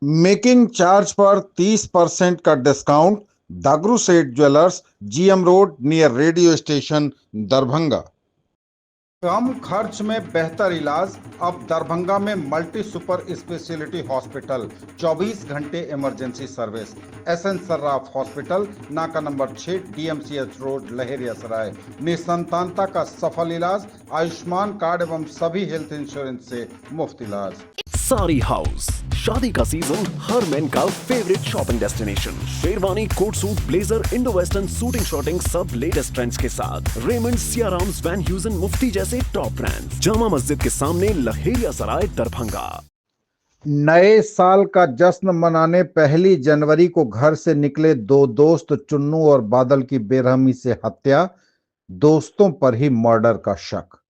Making charge पर 30% का discount. Dagru Seth jewellers, GM road near radio station, Darbhanga. कम खर्च में बेहतर इलाज अब दरभंगा में मल्टी सुपर स्पेशलिटी हॉस्पिटल, 24 घंटे emergency service. S N Sarraf hospital, नाका नंबर 6, डीएमसीएच रोड, लहेरियासराय। निसंतानता का सफल इलाज, आयुष्मान कार्ड एवं सभी हेल्थ इंश्योरेंस से मुफ्त इलाज। सारी हाउस, शादी का सीजन हर मैन का favourite shopping destination. Sherwani, coat suit, blazer, Indo western, suiting shirting सब लेटेस्ट ट्रेंड्स के साथ। रेमंड, सियाराम्स, वैन ह्यूजन, मुफ्ती जैसे टॉप ब्रांड। जामा मस्जिद के सामने, लहेरियासराय, दरभंगा। नए साल का जश्न मनाने 1 जनवरी को घर से निकले दो दोस्त, चुन्नू और बादल की बेरहमी से हत्या, दोस्तों पर ही मर्डर का शक।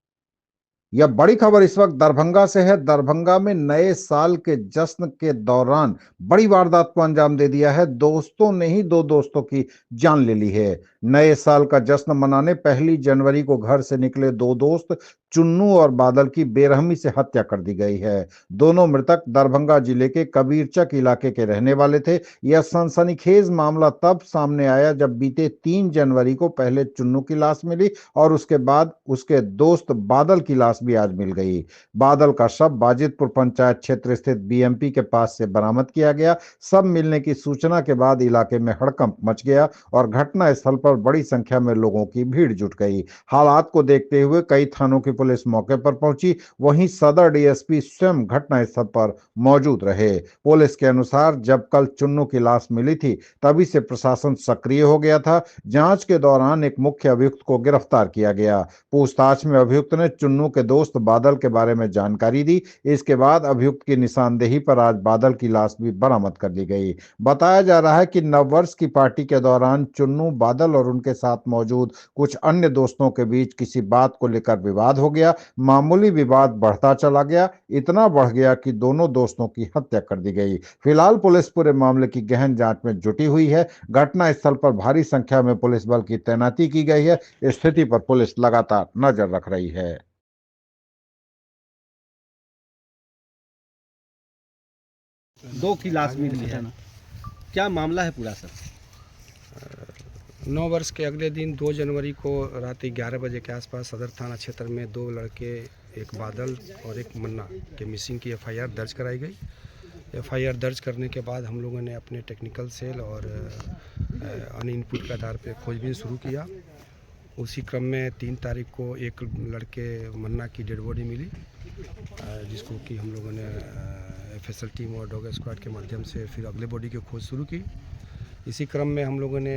यह बड़ी खबर इस वक्त दरभंगा से है। दरभंगा में नए साल के जश्न के दौरान बड़ी वारदात को अंजाम दे दिया है। दोस्तों ने ही दो दोस्तों की जान ले ली है। नए साल का जश्न मनाने 1 जनवरी को घर से निकले दो दोस्त, चुन्नू और बादल की बेरहमी से हत्या कर दी गई है। दोनों मृतक दरभंगा जिले के कबीरचक इलाके के रहने वाले थे। यह सनसनीखेज मामला तब सामने आया जब बीते 3 जनवरी को पहले चुन्नू की लाश मिली और उसके बाद उसके दोस्त बादल की लाश भी आज मिल गई। बादल का शव बाजितपुर पंचायत क्षेत्र स्थित बीएमपी के पास से बरामद किया गया। शव मिलने की सूचना के बाद इलाके में हड़कंप मच गया और घटना स्थल पर बड़ी संख्या में लोगों की भीड़ जुट गई। हालात को देखते हुए कई थानों की पुलिस मौके पर पहुंची, वहीं सदर डीएसपी स्वयं घटना स्थल पर मौजूद रहे। पुलिस के अनुसार जब कल चुन्नू की लाश मिली थी तभी से प्रशासन सक्रिय हो गया था। जांच के दौरान एक मुख्य अभियुक्त को गिरफ्तार किया गया। पूछताछ में अभियुक्त ने चुन्नू के दोस्त बादल के बारे में जानकारी दी। इसके बाद अभियुक्त की निशानदेही पर आज बादल की लाश भी बरामद कर ली गई। बताया जा रहा है कि नववर्ष की पार्टी के दौरान चुन्नू, बादल और उनके साथ मौजूद कुछ अन्य दोस्तों के बीच किसी बात को लेकर विवाद हो गया। मामूली विवाद बढ़ता चला गया, इतना बढ़ गया कि दोनों दोस्तों की हत्या कर दी गई। फिलहाल पुलिस पूरे मामले की गहन जांच में जुटी हुई है। घटना स्थल पर भारी संख्या में पुलिस बल की तैनाती की गई है। स्थिति पर पुलिस लगातार नजर रख रही है। दो की लाश मिली है, क्या मामला है पूरा सर? 9 वर्ष के अगले दिन 2 जनवरी को रात 11 बजे के आसपास सदर थाना क्षेत्र में दो लड़के, एक बादल और एक मन्ना के मिसिंग की एफआईआर दर्ज कराई गई। एफआईआर दर्ज करने के बाद हम लोगों ने अपने टेक्निकल सेल और अन्य इनपुट के आधार पर खोजबीन शुरू किया। उसी क्रम में 3 तारीख को एक लड़के मन्ना की डेड बॉडी मिली, जिसको कि हम लोगों ने एफएसएल टीम और डॉग स्क्वाड के माध्यम से फिर अगले बॉडी की खोज शुरू की। इसी क्रम में हम लोगों ने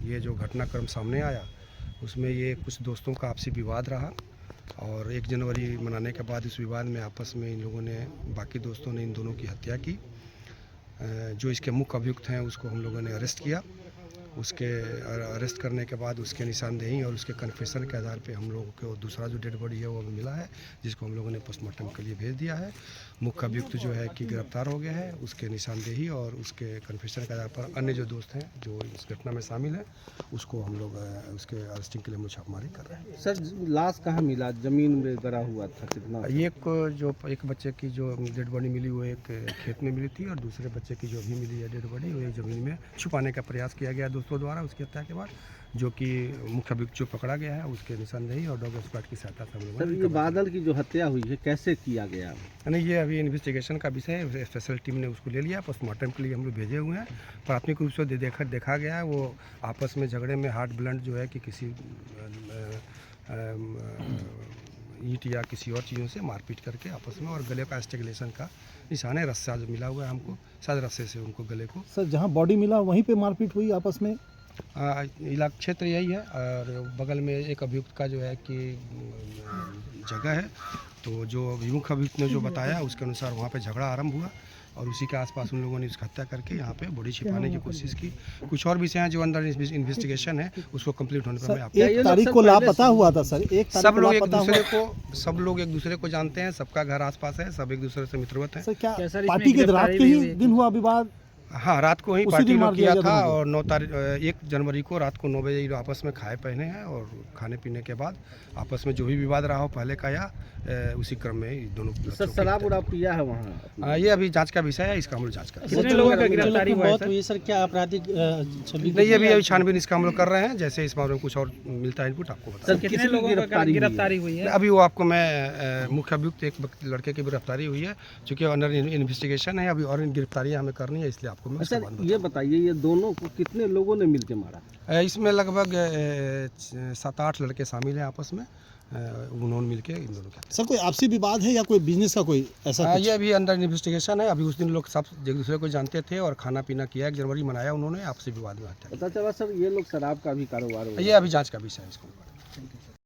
ये जो घटनाक्रम सामने आया उसमें ये कुछ दोस्तों का आपसी विवाद रहा और 1 जनवरी मनाने के बाद इस विवाद में आपस में इन लोगों ने, बाकी दोस्तों ने इन दोनों की हत्या की। जो इसके मुख्य अभियुक्त हैं उसको हम लोगों ने अरेस्ट किया। उसके अरेस्ट करने के बाद उसके निशानदेही और उसके कन्फेशन के आधार पे हम लोगों को दूसरा जो डेड बॉडी है वो मिला है, जिसको हम लोगों ने पोस्टमार्टम के लिए भेज दिया है। मुख्य अभियुक्त जो है कि गिरफ्तार हो गया है। उसके निशानदेही और उसके कन्फेशन के आधार पर अन्य जो दोस्त हैं जो इस घटना में शामिल हैं उसको हम लोग उसके अरेस्टिंग के लिए हम लोग छापेमारी कर रहे हैं। सर लाश कहाँ मिला? जमीन में गड़ा हुआ था कितना? एक बच्चे की जो डेड बॉडी मिली वो एक खेत में मिली थी और दूसरे बच्चे की जो भी मिली है डेड बॉडी वो एक ज़मीन में छुपाने का प्रयास किया गया दोस्तों द्वारा उसकी हत्या के बाद, जो कि मुख्य अभियुक्त जो पकड़ा गया है उसके निशानदेही और डॉग स्क्वाड की सहायता से हम लोगों ने। ये बादल की जो हत्या हुई है कैसे किया गया? नहीं, ये अभी इन्वेस्टिगेशन का विषय है। स्पेशल टीम ने उसको ले लिया, पोस्टमार्टम के लिए हम लोग भेजे हुए हैं। प्राथमिक रूप से देखा गया है वो आपस में झगड़े में हार्ट ब्लंट जो है कि किसी ईंट या किसी और चीज़ों से मारपीट करके आपस में, और गले का स्ट्रैंगुलेशन का निशान है। रस्सा जो मिला हुआ है हमको, शायद रस्से से उनको गले को। सर जहां बॉडी मिला वहीं पे मारपीट हुई आपस में? इलाका क्षेत्र यही है और बगल में एक अभियुक्त का जो है कि जगह है, तो जो मुख्य अभियुक्त ने जो बताया उसके अनुसार वहाँ पे झगड़ा आरंभ हुआ और उसी के आसपास उन लोगों ने उसकी हत्या करके यहाँ पे बॉडी छिपाने की कोशिश की। कुछ और विषय हैं जो अंडर इन्वेस्टिगेशन है, उसको कंप्लीट होने पर मैं आपको। 1 तारीख को लापता हुआ था सर। सब लोग एक दूसरे को जानते हैं, सबका घर आसपास है, सब एक दूसरे से मित्रवत है। सर क्या पार्टी के रात के ही दिन हुआ विवाद? हाँ, रात को ही उसी पार्टी दिन में मार किया दिया गया था दोनों को? और 1 जनवरी को रात को 9 बजे ये लोग आपस में खाए पहने हैं और खाने पीने के बाद आपस में जो भी विवाद रहा हो पहले का या उसी क्रम में ये दोनों सर बच्चों की शराब हत्या उराब पिया है वहाँ की। ये अभी जांच का विषय है, इसका हम लोग जांच कर रहे हैं। कितने लोगों का गिरफ्तारी हुआ है सर? हुई सर, क्या आपराधिक छवि नहीं, ये भी छानबीन इसका हम लोग कर रहे हैं, जैसे इस मामले में कुछ और मिलता है इनपुट आपको बता सर कितने लोगों की गिरफ्तारी हुई है? अभी वो आपको मैं मुख्य अभियुक्त एक लड़के की गिरफ्तारी हुई है, चूँकि अंडर इन्वेस्टिगेशन है अभी और गिरफ्तारियाँ हमें करनी है, इसलिए आपको मैं उसका सर बाद ये बताइए ये दोनों को कितने लोगों ने मिलके मारा? इसमें लगभग 7-8 लड़के शामिल हैं आपस में, उन्होंने मिलके इन दोनों के सर कोई आपसी विवाद है या कोई बिजनेस का कोई ऐसा कुछ? ये अभी अंडर इन्वेस्टिगेशन है। अभी उस दिन लोग सब एक दूसरे को जानते थे और खाना पीना किया, 1 जनवरी मनाया उन्होंने, आपसी विवाद में हत्या पता चला सर ये लोग शराब का भी कारोबार की। ये अभी जांच का विषय है इसको।